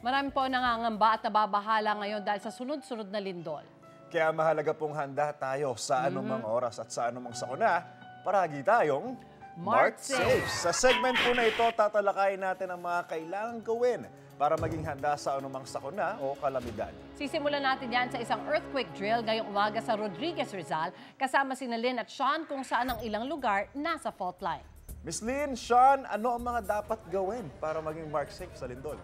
Marami po nangangamba at nababahala ngayon dahil sa sunod-sunod na lindol. Kaya mahalaga pong handa tayo sa anumang oras at sa anumang sakuna. Paragi tayong Mark Safe. Sa segment po na ito, tatalakayin natin ang mga kailangang gawin para maging handa sa anumang sakuna o kalamidad. Sisimulan natin yan sa isang earthquake drill ngayong umaga sa Rodriguez, Rizal, kasama sina Lynn at Sean kung saan ang ilang lugar nasa fault line. Miss Lynn, Sean, ano ang mga dapat gawin para maging Mark Safe sa lindol?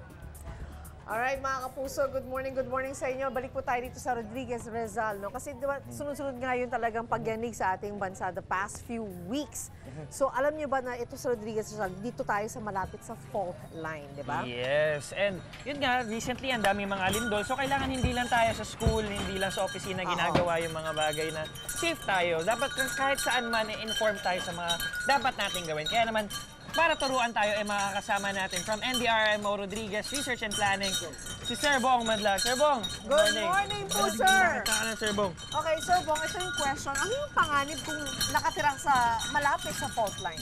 Alright mga kapuso, good morning sa inyo. Balik po tayo dito sa Rodriguez, Rizal. No? Kasi diba, sunod-sunod nga yun talagang pagyanig sa ating bansa the past few weeks. So alam niyo ba na ito sa Rodriguez, Rizal, dito tayo sa malapit sa fault line, di ba? Yes, and yun nga, recently ang daming mga lindol. So kailangan hindi lang tayo sa school, hindi lang sa opisina ginagawa yung mga bagay na safe tayo. Dapat kahit saan man, inform tayo sa mga dapat nating gawin. Kaya naman, para turuan tayo ay makakasama natin from NDRMO Rodriguez Research and Planning, si Sir Bong Madla. Sir Bong, good morning po, sir! Sir Bong. Okay, Sir Bong, ito yung question. Ano yung panganib kung nakatira sa malapit sa fault line?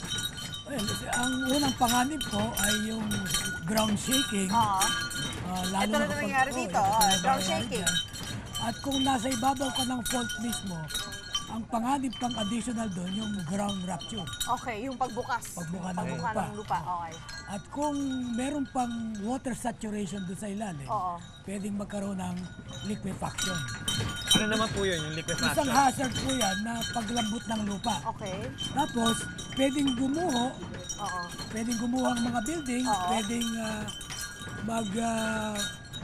Well, ang unang panganib ko ay yung ground shaking. Lalo Ito na kapag- nangyari dito, ito na ground nangyari shaking. dyan. At kung nasa ibabaw ka ng fault mismo, ang panganib pang additional doon yung ground rupture. Okay, yung pagbukas. Pagbuka ng Pagbuka lupa. ng lupa, okay. At kung meron pang water saturation doon sa ilalim, Oo. pwedeng magkaroon ng liquefaction. Ano naman po yun, yung liquefaction? Isang hazard po yan na paglambot ng lupa. Okay. Tapos, pwedeng gumuho, Oo. pwedeng gumuho ang mga building, Oo. pwedeng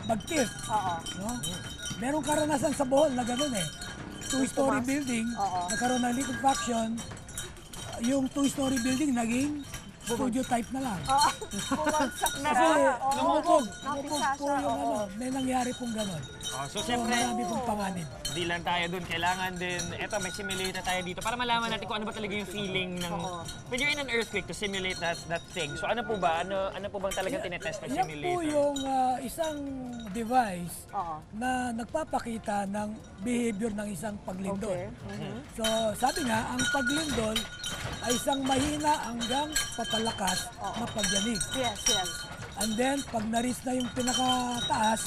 mag-tilt. Oo. No? Merong karanasan sa Bohol na gano'n eh. Two-story Tumas. building, Oo. nagkaroon ng liquefaction, yung two-story building naging studio type na lang. Oo. Bumagsak na Kasi siya. Oo. lumubog Napisa po siya. yung Oo. ano, may nangyari pong gano'n. So So, siyempre, marami pong panganib. di lang tayo dun. Kailangan din, eto may simulator tayo dito para malaman natin kung ano ba talaga yung feeling ng when you're in an earthquake to simulate that thing. So ano po ba? Ano po bang talagang tinetest ng Yan simulator? po yung isang device Oo. na nagpapakita ng behavior ng isang paglindol. Okay. So sabi nga, ang paglindol ay isang mahina hanggang papalakas na pagyanig. Yes, yes. And then, pag na-reach na yung pinakataas,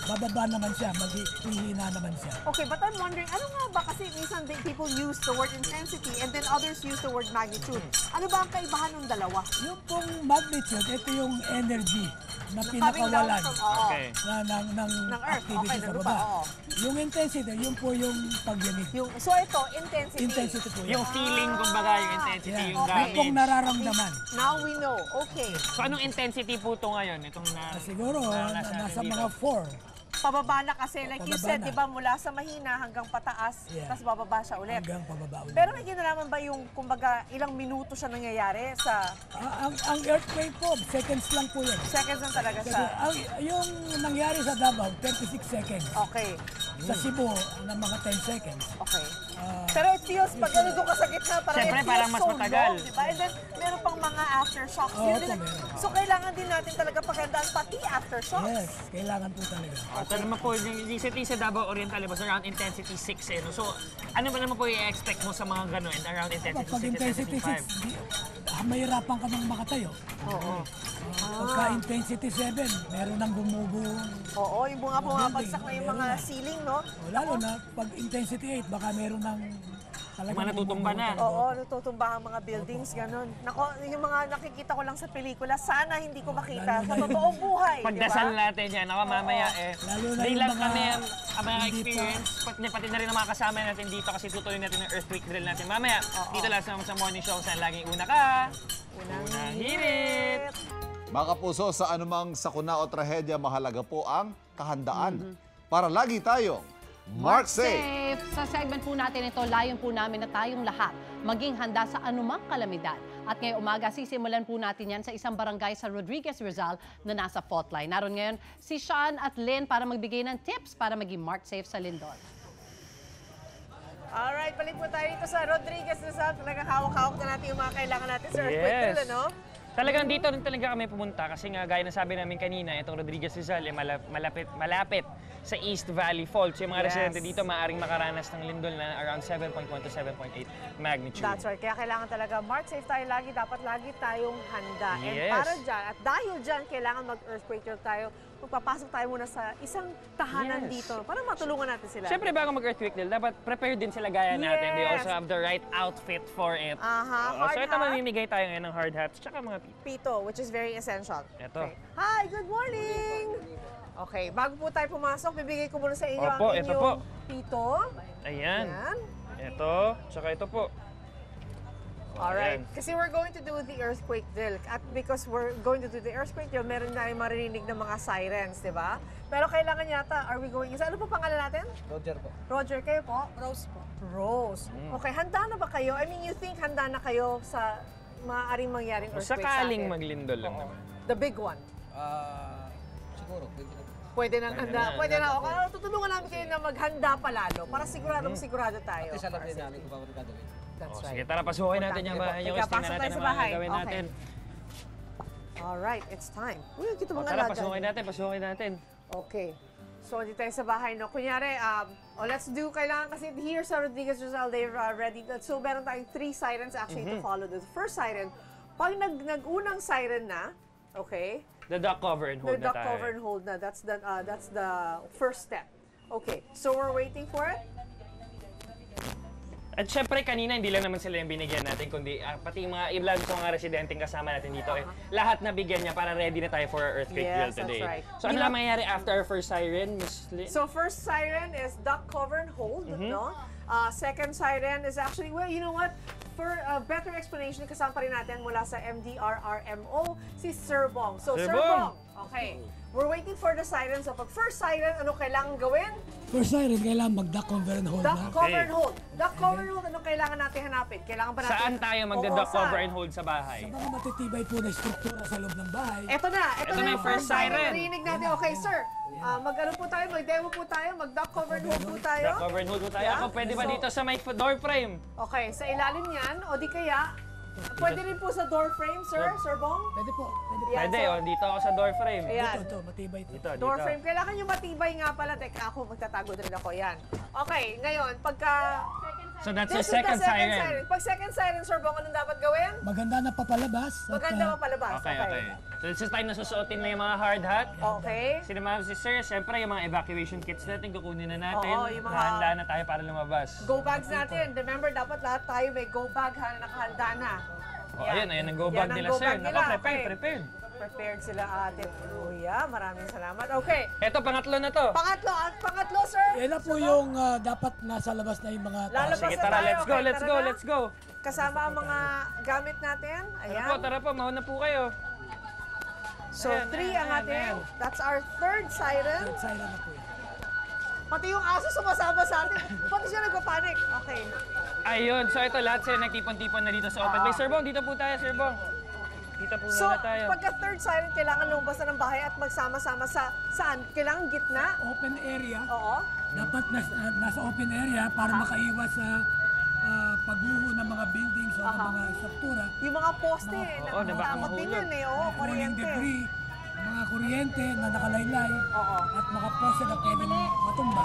bababa naman siya, maghihina naman siya. Okay, but I'm wondering, ano nga ba? Kasi minsan people use the word intensity and then others use the word magnitude. Ano ba ang kaibahan ng dalawa? Yung pong magnitude, ito yung energy na Coming pinakawalan down from, Okay. ng ng earth, activity okay, sa ng lupa, baba. oo. Yung intensity, yun po yung pagyanig. So ito, intensity. Intensity po yan. Yung feeling, kumbaga, yung intensity, Yan. yung Okay. Yung pong damage. nararamdaman. Now we know. Okay. So anong intensity po ito ngayon? Itong Siguro, nasa dito? mga 4. Pababa na kasi, like you Pababa said, na. di ba, mula sa mahina hanggang pataas, Yeah. tapos bababa siya ulit. Hanggang pababa ulit. Pero may ginalaman ba yung, kumbaga, ilang minuto siya nangyayari sa Ang earthquake po, seconds lang po yan. seconds lang talaga Kasi siya? yung nangyari sa Davao, 36 seconds. Okay. Sa Cebu, ng mga 10 seconds. Okay. Ah, Pero it feels, pag ganito ka sa gitna, parang Siyempre, it feels parang mas so matagal. long, diba? And then, meron pang mga aftershocks. Oo, Yun din meron. so, kailangan din natin talaga paghandaan pati aftershocks. yes, kailangan po talaga. So naman po, yung recently sa Davao Oriental, was around intensity 6 eh. No? So ano ba naman po i-expect mo sa mga gano'n around intensity 6 Pag intensity 6, mahirapan ka nang makatayo. Oo. Pagka intensity 7, meron nang bumubuong. Oo, yung bunga pumapagsak na yung mga ceiling, no? O, lalo na pag intensity 8, baka meron nang talagang Mga natutumba na. bumubuo. Oo, natutumba ang mga buildings, ganun. Nako, yung mga nakikita ko lang sa pelikula, sana hindi ko makita sa totoong buhay, di Pagdasal ba? natin yan. Ako mamaya Lalo na di yung lang mga kami ang mga hindi experience, pati na rin ang mga kasama natin dito kasi tutuloy natin ang earthquake drill natin. Mamaya, dito lang sa morning show saan laging una ka. Unang hirit! Mga kapuso, sa anumang sakuna o trahedya, mahalaga po ang kahandaan. Para lagi tayong Mark Safe! Sa segment po natin ito, layon po namin na tayong lahat maging handa sa anumang kalamidad. At ngayong umaga, sisimulan po natin yan sa isang barangay sa Rodriguez, Rizal na nasa fault line. Naroon ngayon si Sean at Lynn para magbigay ng tips para maging Mark Safe sa lindol. Alright, balik po tayo dito sa Rodriguez Rizal. Talagang hawak-hawak na natin yung mga kailangan natin sa earthquake drill, ano? Talagang dito rin talaga kami pumunta kasi nga gaya na sabi namin kanina, itong Rodriguez Rizal ay malapit sa East Valley Fault. So yung mga Yes. residente dito maaaring makaranas ng lindol na around 7.1 to 7.8 magnitude. That's right. Kaya kailangan talaga, Mark, safe tayo lagi. Dapat lagi tayong handa. And Yes. para dyan, at dahil dyan, kailangan mag-earthquake drill tayo. Magpapasok tayo muna sa isang tahanan Yes. dito para matulungan natin sila. Siyempre bago mag-earthquake drill, dapat prepared din sila gaya natin. They Yes. also have the right outfit for it. Aha, Oo, hard so ito hat. mamimigay tayo ngayon ng hard hats tsaka mga pito. Pito, which is very essential. Ito. Okay. Hi, good morning! Okay, bago po tayo pumasok, bibigay ko muna sa inyo Opo, ang ito inyong po. pito. Ayan. Ayan. Ito, tsaka ito po. Alright. Ayan. Kasi we're going to do the earthquake drill. At because we're going to do the earthquake drill, meron na maririnig ng mga sirens, di ba? Pero kailangan yata, are we going inside? Ano po pangalan natin? Roger po. Roger, kayo po? Rose po. Rose. Okay, handa na ba kayo? I mean, you think handa na kayo sa maaaring mangyaring Kung earthquake sakaling sa atin? maglindol lang Oo. naman. The big one. Siguro, pwede na. Pwede nang handa. na, Pwede na. Okay, tutulungan namin kayo na maghanda palalo para siguradong sigurado tayo. At least alam din namin kung paano gagawin. That's Oh, right. sige, tara, pasukin natin yung bahay nyo. Teka, Tingnan pasok natin tayo sa ang mga bahay. gagawin Okay. natin. Alright, it's time. Uy, kita O, mga tara, alaga. pasukin natin, pasukin natin. Okay. So, dito tayo sa bahay, no? Kunyari, let's do, kailangan kasi here sa Rodriguez Rizal, they're ready. So, meron tayong 3 sirens actually to follow. The first siren, pag nag-unang siren na, okay, The duck cover and hold the na duck tayo. cover and hold na. That's the first step. Okay, so we're waiting for it. At syempre kanina hindi lang naman sila yung binigyan natin kundi pati yung mga ilan sa mga residenteng kasama natin dito lahat na bigyan niya para ready na tayo for our earthquake Yes, drill that's today. right. So ano Di ba- lang mangyayari after our first siren, Miss Lynn? So first siren is duck cover and hold, no? Second siren is actually, well, you know what? For a better explanation, kasama pa rin natin mula sa MDRRMO, si Sir Bong. So Sir Sir Bong! Bong, okay. We're waiting for the siren. So pag first siren, ano kailangan gawin? First siren, kailangan mag-duck cover and hold Duck na. cover and hold. Duck cover and hold, anong kailangan natin hanapin? Kailangan ba natin? Saan tayo magda-duck Oo, cover saan? and hold sa bahay? Mga matitibay po na struktura sa loob ng bahay. Ito na na yung first siren. Narinig natin. Okay, sir. Mag-ano po tayo, mag-demo po tayo, mag-duck cover and hold po tayo. Duck cover and hold po tayo. Yeah. Ako pwede ba So- dito sa may door frame? Okay, sa ilalim yan, o di kaya, pwede rin po sa door frame, sir, Sir Bong? Pwede po. Pwede po. Yan, Pwede, so- oh, dito ako sa door frame. Ayan. Ito, matibay ito. Dito, Door dito. frame. Kailangan yung matibay nga pala. Teka, ako magtatago din ako. Yan. Okay, ngayon, pagka... So that's This the is the second siren. Pag second siren, Sir Bong, anong dapat gawin? Maganda na papalabas. at, Maganda mapalabas. Okay, okay. So this is time na susuotin na yung mga hard hat. Okay. Sinamahan si Sir, siyempre yung mga evacuation kits natin, kukunin na natin. Oo, yung mga- Hahanda na tayo para lumabas. Go bags natin. Remember, dapat lahat tayo may go bag ha, nakahanda na. Oh, ayun, ayan ang go bag Yan ang nila, go Sir. bag nila. Naka, Okay. prepared. Prepared sila ate. Kuya, maraming salamat. Okay. Eto, pangatlo na to. Pangatlo, sir. Yan na po yung dapat nasa labas na yung mga tao. Lalabas Sige, na tara, tayo. let's go, Okay, let's tara go, na. let's go. Kasama ang mga gamit natin. Ayan. Tara po, mauna po kayo. So, Ayan, 3 ayan, ang ating, ayan. that's our third siren. Third siren na po yan. Pati yung aso sumasama sa atin. Pati siya nagpapanik. Okay. Ayun, so ito lahat sila nagtipon-tipon na dito sa open bay. Sir Bong, dito po tayo, Sir Bong. Dito po So, muna tayo. pagka third siren, kailangan lumabas na ng bahay at magsama-sama sa saan? Kailangan gitna? Open area. Oo. Dapat nasa open area para makaiwas sa pagguho ng mga buildings o ng mga struktura. Yung mga poste, Oo, na baka nakakatakot din mahulog. yun eh. Oo, Falling kuryente. debris, mga kuryente na nakalaylay, Oo. at mga poste na pwedeng matumba.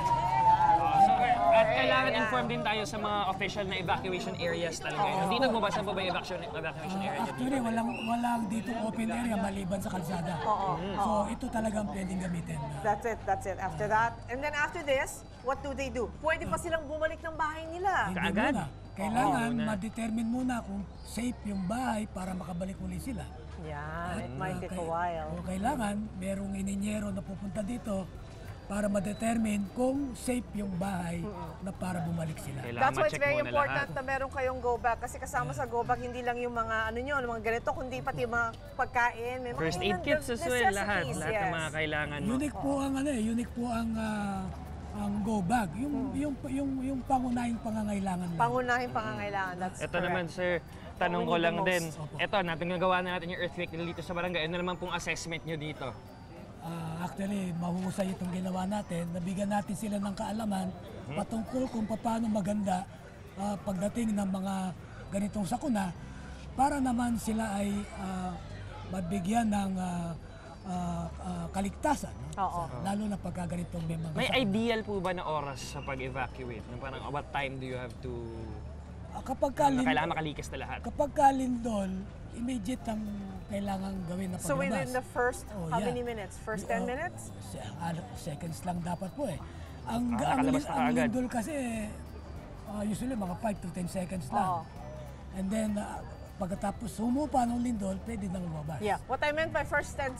So, at kailangan inform din tayo sa mga official na evacuation areas talaga. Dito mo ba saan po ba yung evacuation area dito? Actually, walang dito open area maliban sa kalsada. Oo. So, ito talagang pwedeng gamitin. That's it, that's it. After that, and then after this, what do they do? Pwede pa silang bumalik ng bahay nila. Hindi Kaagad? muna. Kailangan muna. ma-determine muna kung safe yung bahay para makabalik uli sila. Yeah, it might take a while. O kailangan, merong ininyero na pupunta dito para ma-determine kung safe yung bahay na para bumalik sila. Kailangan That's why it's ma-check very muna important lahat. na meron kayong go bag. Kasi kasama sa go bag, hindi lang yung mga ano nyo, mga ganito, kundi pati yung mga pagkain. May mga First aid kits as well, lahat. necessities, Lahat ng mga kailangan mo. Unique po ang unique po ang go bag. Yung pangunahing pangangailangan lang. Pangunahing pangangailangan. That's Ito correct. naman, sir, tanong we ko need lang the din. most. Ito, nagawa na natin yung earthquake drill dito sa barangay. Ano naman pong assessment nyo dito? Actually, mahusay itong ginawa natin. Nabigyan natin sila ng kaalaman patungkol kung paano maganda pagdating ng mga ganitong sakuna para naman sila ay mabigyan ng kaligtasan. No? Oo. Lalo na pagka ganitong may mga May sakuna. ideal po ba na oras sa pag-evacuate? Parang what time do you have to... Kapag Kailangan makalikas na lahat. kapag lindol, immediate ang kailangan gawin na paglabas. So within the first, Oh, how yeah. many minutes? First 10 minutes? Seconds lang dapat po eh. Ang, nakalabas na ang kaagad. lindol kasi, usually mga 5 to 10 seconds lang. Oo. And then, pagkatapos humupa ng lindol, pwede nang lumabas. Yeah. What I meant by first 10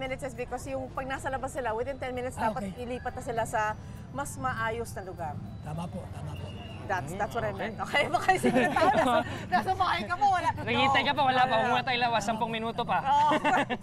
minutes is because yung pag nasa labas sila, within 10 minutes dapat Okay. ilipat na sila sa mas maayos na lugar. Tama po, tama po. That's what I meant. Okay, baka siguro tayo, nasa bahay ka po, wala. Naghihintay ka pa, wala pa. Huwag tayo lawas, 10 minuto pa. Oh,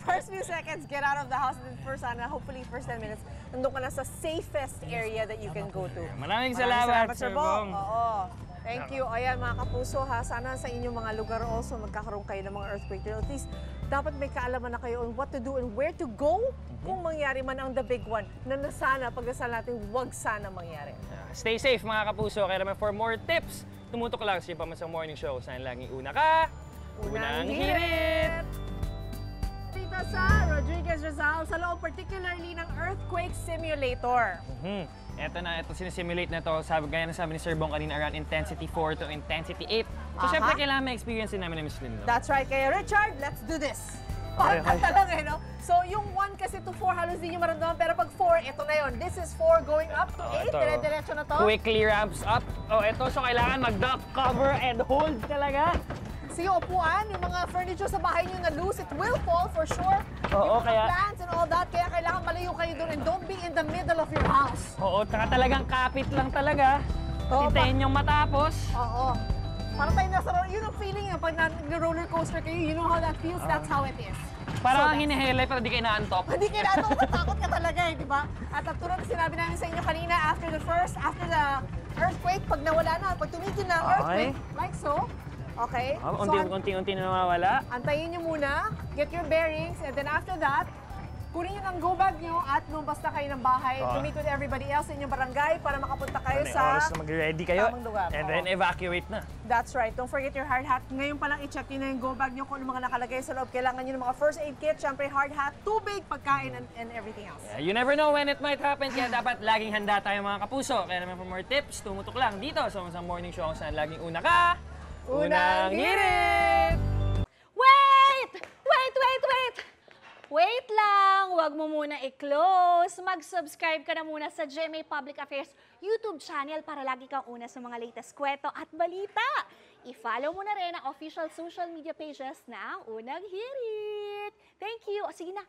first few seconds, get out of the house. And first, hopefully, first 10 minutes, nandun ka na sa safest area that you can go to. Maraming salamat, Sir Bong. Oo. Thank you. Ayan, mga kapuso, ha, sana sa inyong mga lugar also magkakaroon kayo ng mga earthquake drill. At least, dapat may kaalaman na kayo on what to do and where to go kung mangyari man ang the big one na sana, pagdasal natin, wag sana mangyari. Stay safe mga kapuso. Kaya naman for more tips, tumutok lang sa Pamansang Morning Show. Saan laging una ka, unang hirit! Dito sa Rodriguez Rizal, sa loob particularly ng earthquake simulator. Ito sinisimulate na to. Gaya na sabi ni Sir Bong kanina, around intensity 4 to intensity 8. So syempre kailangan ma-experience din namin ni Miss Lynn. That's right. Kaya Richard, let's do this. Pagkata lang eh, no? So yung 1 kasi to 4 halos din yung maramdaman. Pero pag 4, ito na yun. This is 4 going up to 8. ito. Dire-diretso na to. Quickly ramps up. Ito. So kailangan mag-duck, cover, and hold talaga. So yung upuan, yung mga furniture sa bahay nyo na loose, it will fall for sure. Oo, yung mga kaya- plants and all that, kaya kailangan malayo kayo doon and don't be in the middle of your house. Oo, talagang kapit lang talaga. Oo, Hintayin yung matapos. Oo. Para tayo nasa, yun ang feeling yung pag nag-roller coaster kayo, you know how that feels, that's how it is. Parang So, hinihelay pero di kayo inaantok. hindi kailangan matatakot ka talaga eh, di ba? At ang tulad na sinabi namin sa inyo kanina, after the earthquake, pag nawala na, pag tumigil na ang earthquake, like so, okay? Unti-unti na nawawala. Antayin nyo muna, get your bearings, and then after that, kunin nyo ng go bag nyo at lumabas na kayo ng bahay to meet with everybody else in inyong barangay para makapunta kayo May sa oras na mag-ready kayo. tamang lugar. And Oo. then evacuate na. That's right. Don't forget your hard hat. Ngayon pa lang i-check nyo na yung go bag nyo kung ano mga nakalagay sa loob. Kailangan nyo ng mga first aid kit, syempre hard hat, tubig, pagkain, and everything else. Yeah, you never know when it might happen, kaya dapat laging handa tayo mga kapuso. Kaya naman for more tips, tumutok lang dito sa Pamansang Morning Show kung saan laging una ka, Unang hirit! Wait! Wait lang! Huwag mo muna i-close. Mag-subscribe ka na muna sa GMA Public Affairs YouTube channel para lagi kang una sa mga latest kwento at balita. I-follow mo na rin ang official social media pages ng Unang Hirit. Thank you. O sige na,